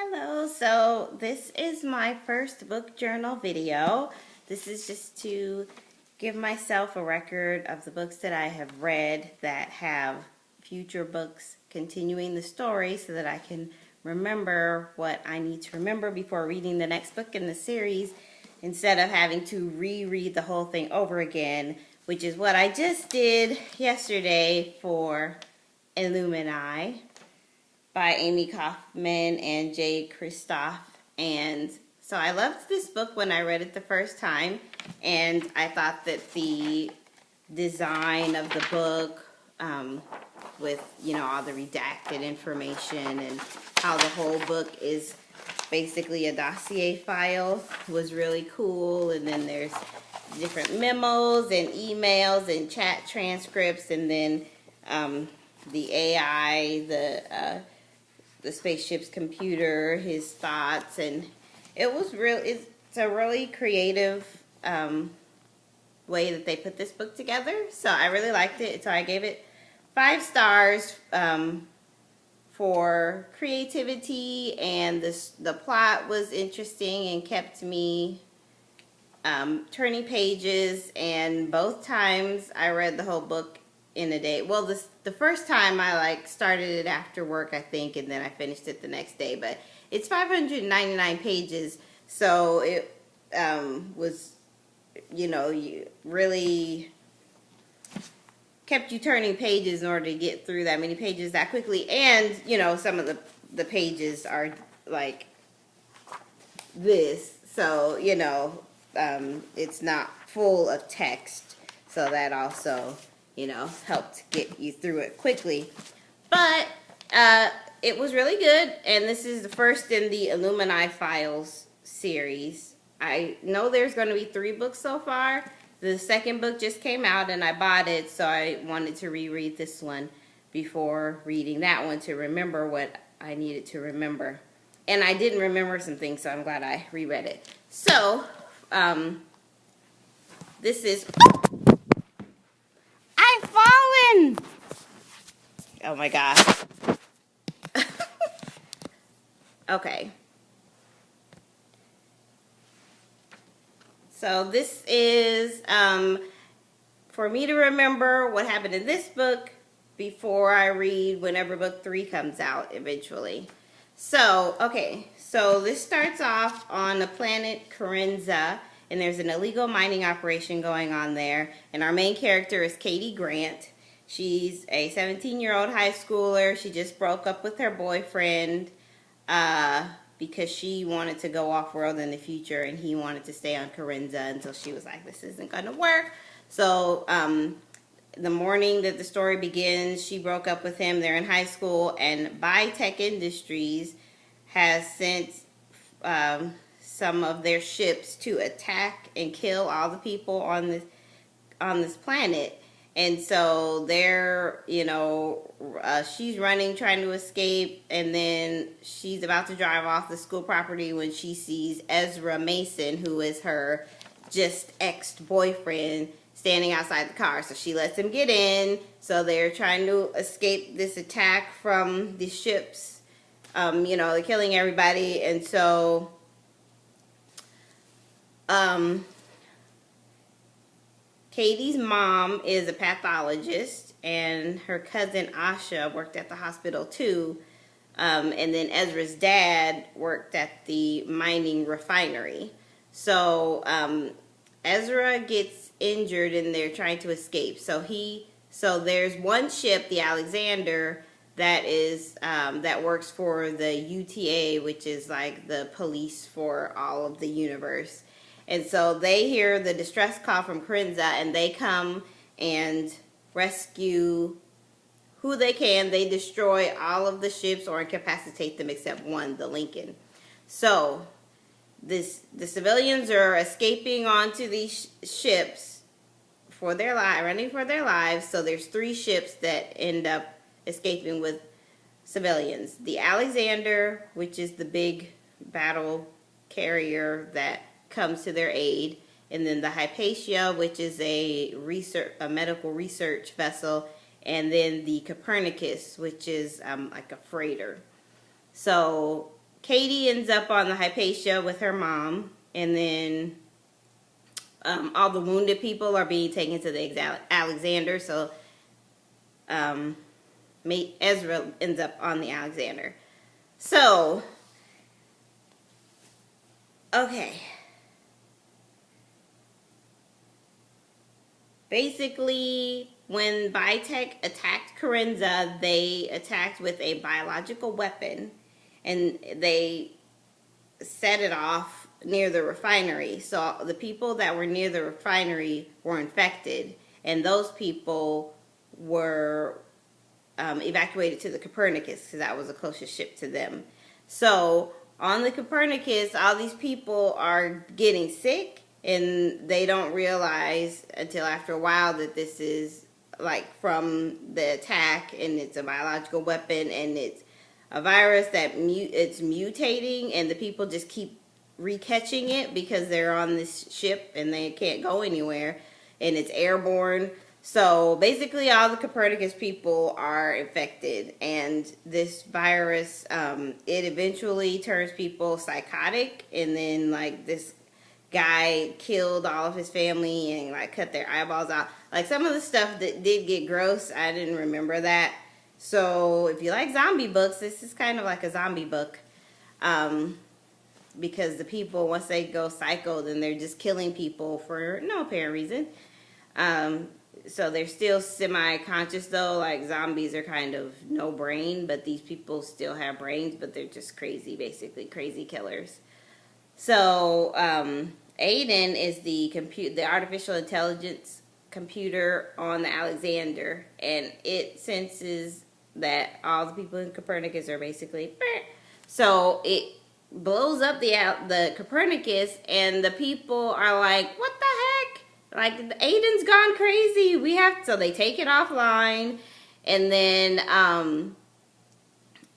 Hello, so this is my first book journal video. This is just to give myself a record of the books that I have read that have future books continuing the story so that I can remember what I need to remember before reading the next book in the series instead of having to reread the whole thing over again, which is what I just did yesterday for Illuminae by Amie Kaufman and Kristoff. And so I loved this book when I read it the first time, and I thought that the design of the book with, all the redacted information and how the whole book is basically a dossier file was really cool. And then there's different memos and emails and chat transcripts, and then the AI, the spaceship's computer, his thoughts, and it's a really creative way that they put this book together. So I really liked it. So I gave it 5 stars for creativity, and the plot was interesting and kept me turning pages. And both times I read the whole book in a day. Well, the first time I started it after work, I think, and then I finished it the next day. But it's 599 pages, so it was, you really kept you turning pages in order to get through that many pages that quickly. And some of the pages are like this, so it's not full of text, so that also helped get you through it quickly. But it was really good, and this is the first in the Illuminae Files series. I know there's going to be 3 books so far. The second book just came out, and I bought it, so I wanted to reread this one before reading that one to remember what I needed to remember. And I didn't remember some things, so I'm glad I reread it. So, this is... I've fallen! Oh my gosh. Okay. So this is for me to remember what happened in this book before I read whenever book 3 comes out eventually. So, okay. So this starts off on the planet Karenza, and there's an illegal mining operation going on there. And our main character is Katie Grant. She's a 17-year-old high schooler. She just broke up with her boyfriend because she wanted to go off-world in the future, and he wanted to stay on Karenza until she was like, this isn't going to work. So the morning that the story begins, she broke up with him. They're in high school, and Biotech Industries has sent some of their ships to attack and kill all the people on this planet. And so they're, she's running, trying to escape, and then she's about to drive off the school property when she sees Ezra Mason, who is her just ex-boyfriend, standing outside the car. So she lets him get in. So they're trying to escape this attack from the ships. They're killing everybody. And so Katie's mom is a pathologist, and her cousin Asha worked at the hospital too. And then Ezra's dad worked at the mining refinery. So Ezra gets injured, and they're trying to escape. So there's one ship, the Alexander, that is that works for the UTA, which is like the police for all of the universe. And so they hear the distress call from Karenza, and they come and rescue who they can. They destroy all of the ships or incapacitate them except one, the Lincoln. So the civilians are escaping onto these ships for their running for their lives. So there's 3 ships that end up escaping with civilians. The Alexander, which is the big battle carrier that comes to their aid, and then the Hypatia, which is a medical research vessel, and then the Copernicus, which is like a freighter. So Katie ends up on the Hypatia with her mom, and then all the wounded people are being taken to the Alexander. So Ezra ends up on the Alexander. So, okay. Basically, when Vitek attacked Corinza, they attacked with a biological weapon, and they set it off near the refinery. So the people that were near the refinery were infected, and those people were evacuated to the Copernicus, because that was the closest ship to them. So on the Copernicus, all these people are getting sick, and they don't realize until after a while that this is like from the attack, and it's a biological weapon, and it's a virus that it's mutating, and the people just keep recatching it because they're on this ship and they can't go anywhere, and it's airborne. So basically all the Copernicus people are infected, and this virus, it eventually turns people psychotic, and then like this guy killed all of his family and like cut their eyeballs out. Like some of the stuff that did get gross, I didn't remember that. So if you like zombie books, this is kind of like a zombie book. Because the people, once they go psycho, then they're just killing people for no apparent reason. So they're still semi-conscious though, like zombies are kind of no brain, but these people still have brains, but they're just crazy, basically crazy killers. So Aiden is the artificial intelligence computer on the Alexander, and it senses that all the people in Copernicus are basically, so it blows up the Copernicus, and the people are like, what the heck? Like, Aiden's gone crazy. So they take it offline, and then,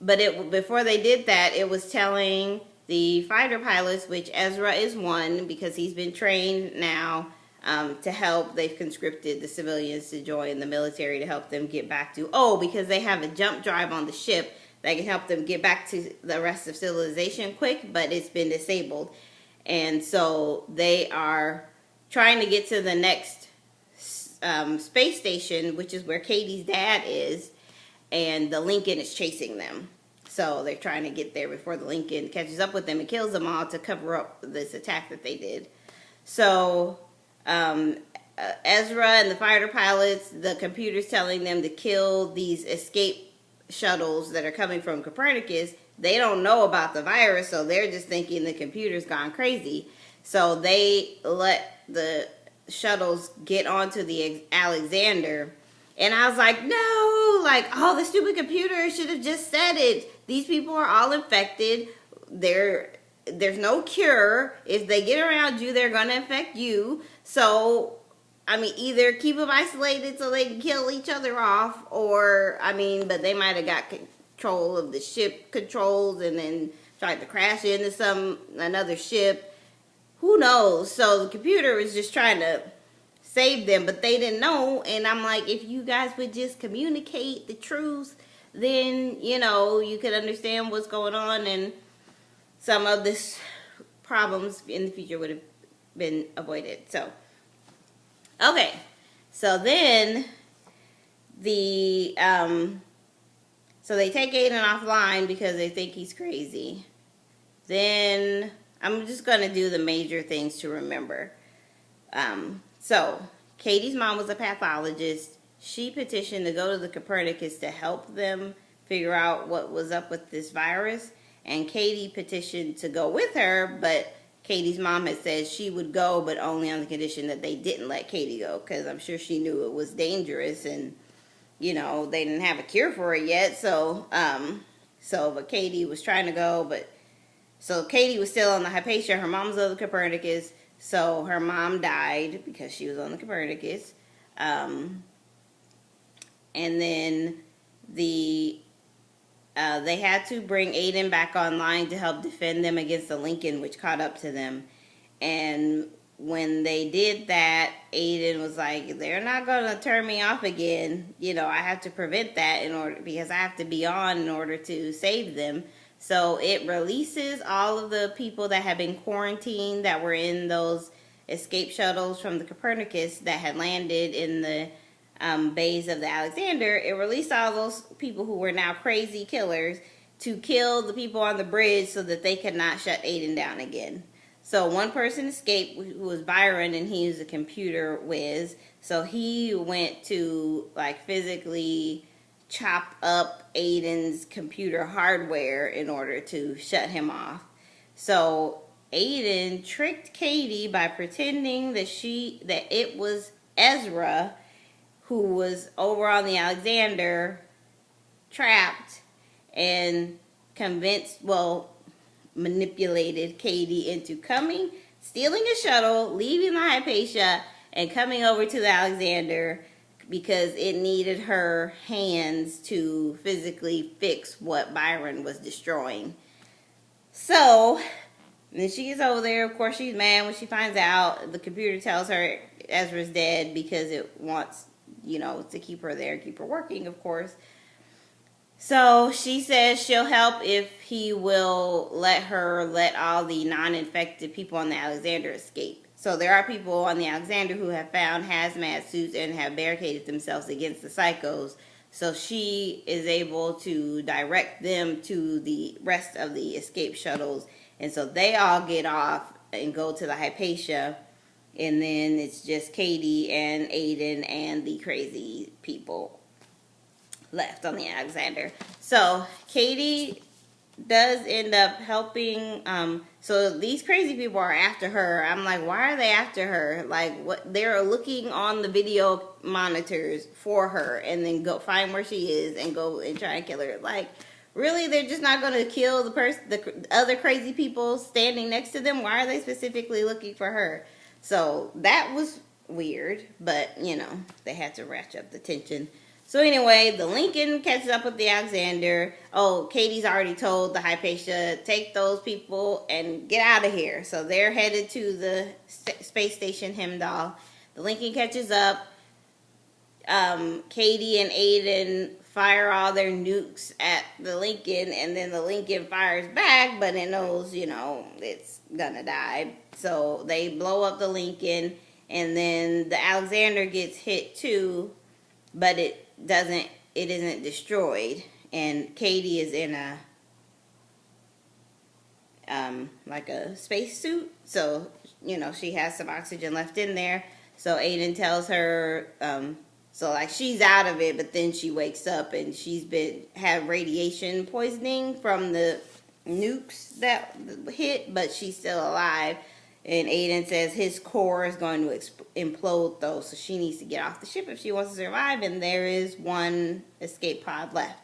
before they did that, it was telling the fighter pilots, which Ezra is one, because he's been trained now to help. They've conscripted the civilians to join the military to help them get back to, because they have a jump drive on the ship that can help them get back to the rest of civilization quick, but it's been disabled. And so they are trying to get to the next space station, which is where Katie's dad is, and the Lincoln is chasing them. So they're trying to get there before the Lincoln catches up with them and kills them all to cover up this attack that they did. So Ezra and the fighter pilots, the computer's telling them to kill these escape shuttles that are coming from Copernicus. They don't know about the virus, so they're just thinking the computer's gone crazy. So they let the shuttles get onto the Alexander. And I was like, no, like, the stupid computer should have just said it. These people are all infected. There's no cure. If they get around you, they're going to infect you. So, I mean, either keep them isolated so they can kill each other off, or, but they might have got control of the ship controls and then tried to crash into another ship. Who knows? So the computer was just trying to save them, but they didn't know. And I'm like, if you guys would just communicate the truth, then, you could understand what's going on, and some of this problems in the future would have been avoided. So, okay. So then so they take Aiden offline because they think he's crazy. Then I'm just going to do the major things to remember. So Katie's mom was a pathologist. She petitioned to go to the Copernicus to help them figure out what was up with this virus. And Katie petitioned to go with her, but Katie's mom had said she would go, but only on the condition that they didn't let Katie go, because I'm sure she knew it was dangerous, and, they didn't have a cure for it yet. So, but Katie was trying to go, so Katie was still on the Hypatia. Her mom's on the Copernicus. So her mom died because she was on the Copernicus. And then they had to bring Aiden back online to help defend them against the Lincoln, which caught up to them. And when they did that, Aiden was like, they're not going to turn me off again. I have to prevent that because I have to be on in order to save them. So it releases all of the people that have been quarantined that were in those escape shuttles from the Copernicus that had landed in the bays of the Alexander. It released all those people who were now crazy killers to kill the people on the bridge so that they could not shut Aiden down again. So one person escaped, who was Byron, and he was a computer whiz. So he went to like physically chop up Aiden's computer hardware in order to shut him off. So Aiden tricked Katie by pretending that it was Ezra who was over on the Alexander trapped, and manipulated Katie into stealing a shuttle, leaving the Hypatia, and coming over to the Alexander because it needed her hands to physically fix what Byron was destroying. So, then she gets over there. Of course, she's mad when she finds out. The computer tells her Ezra's dead because it wants, to keep her there, keep her working, of course. So she says she'll help if he will let all the non-infected people on the Alexander escape. So there are people on the Alexander who have found hazmat suits and have barricaded themselves against the psychos. So she is able to direct them to the rest of the escape shuttles. And so they all get off and go to the Hypatia. And then it's just Katie and Aiden and the crazy people left on the Alexander. So Katie does end up helping. So these crazy people are after her. I'm like, why are they after her? Like, what? They're looking on the video monitors for her, and then go find where she is and go and try and kill her. Like, really? They're just not going to kill the other crazy people standing next to them? Why are they specifically looking for her? So that was weird, but they had to ratchet up the tension. So anyway, the Lincoln catches up with the Alexander. Oh, Katie's already told the Hypatia, take those people and get out of here. So they're headed to the space station Heimdall. The Lincoln catches up. Katie and Aiden fire all their nukes at the Lincoln, and then the Lincoln fires back, but it knows, it's gonna die. So they blow up the Lincoln, and then the Alexander gets hit too, but it isn't destroyed, and Katie is in a like a space suit, so she has some oxygen left in there. So Aiden tells her, so like she's out of it, but then she wakes up and she's had radiation poisoning from the nukes that hit, but she's still alive. And Aiden says his core is going to implode, though, so she needs to get off the ship if she wants to survive, and there is one escape pod left.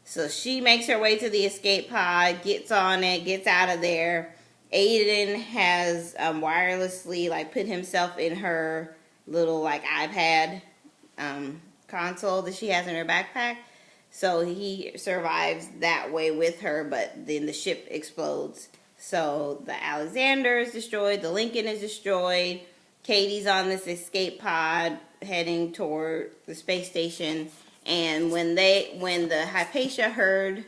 So she makes her way to the escape pod, gets on it, gets out of there. Aiden has wirelessly put himself in her little iPad console that she has in her backpack. So he survives that way with her, but then the ship explodes. So the Alexander is destroyed, the Lincoln is destroyed, Katie's on this escape pod heading toward the space station, and when the Hypatia heard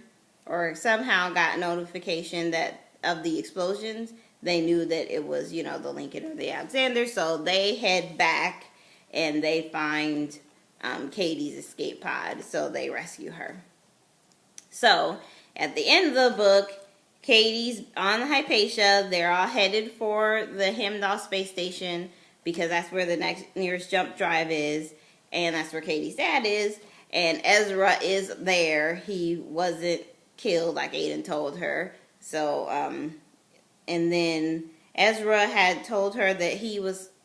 or somehow got notification of the explosions, they knew that it was, the Lincoln or the Alexander, so they head back and they find Katie's escape pod, so they rescue her. So at the end of the book, Katie's on the Hypatia. They're all headed for the Heimdall space station because that's where the nearest jump drive is, and that's where Katie's dad is. And Ezra is there. He wasn't killed like Aiden told her. So, and then Ezra had told her that he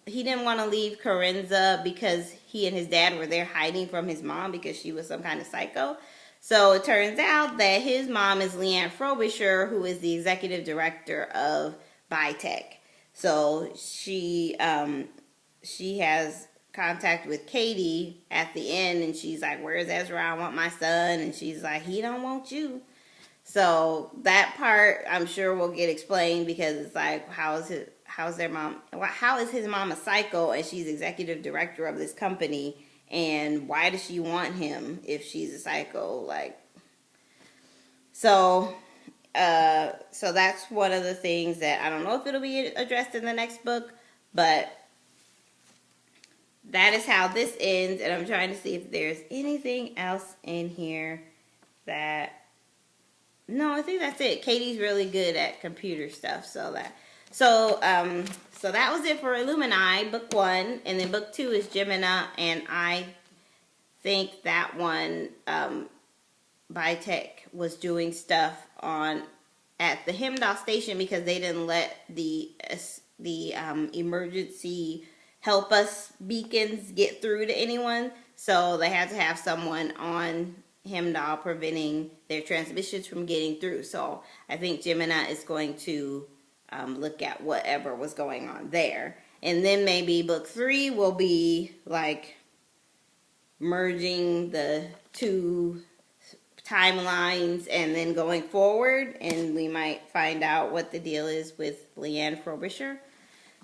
didn't want to leave Corinza because he and his dad were there hiding from his mom because she was some kind of psycho. So it turns out that his mom is Leanne Frobisher, who is the executive director of Bitech. So she has contact with Katie at the end, and she's like, "Where's Ezra? I want my son." And she's like, "He don't want you." So that part I'm sure will get explained because it's like, how is his mom a psycho and she's executive director of this company? And why does she want him if she's a psycho? So So that's one of the things that I don't know if it'll be addressed in the next book, but that is how this ends. And I'm trying to see if there's anything else in here that... No, I think that's it. Katie's really good at computer stuff, so that was it for Illuminae, book 1, and then book 2 is Gemina, and I think that one, Bitech was doing stuff at the Hemdahl station because they didn't let the emergency help us beacons get through to anyone, so they had to have someone on Hemdahl preventing their transmissions from getting through. So I think Gemina is going to look at whatever was going on there. And then maybe book 3 will be like merging the 2 timelines and then going forward. And we might find out what the deal is with Leanne Frobisher.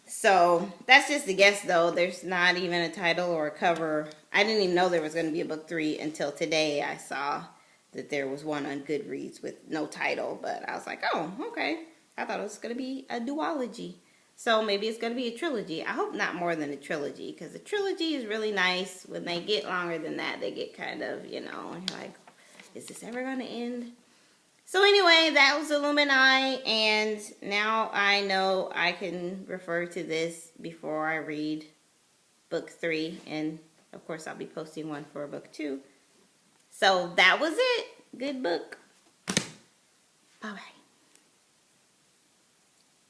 So that's just a guess, though. There's not even a title or a cover. I didn't even know there was going to be a book 3 until today. I saw that there was one on Goodreads with no title, but I was like, oh, okay. I thought it was going to be a duology. So maybe it's going to be a trilogy. I hope not more than a trilogy, because a trilogy is really nice. When they get longer than that, they get kind of, you know, like, is this ever going to end? So anyway, that was Illuminae, and now I know I can refer to this before I read book 3, and of course I'll be posting one for book 2. So that was it. Good book. Bye-bye.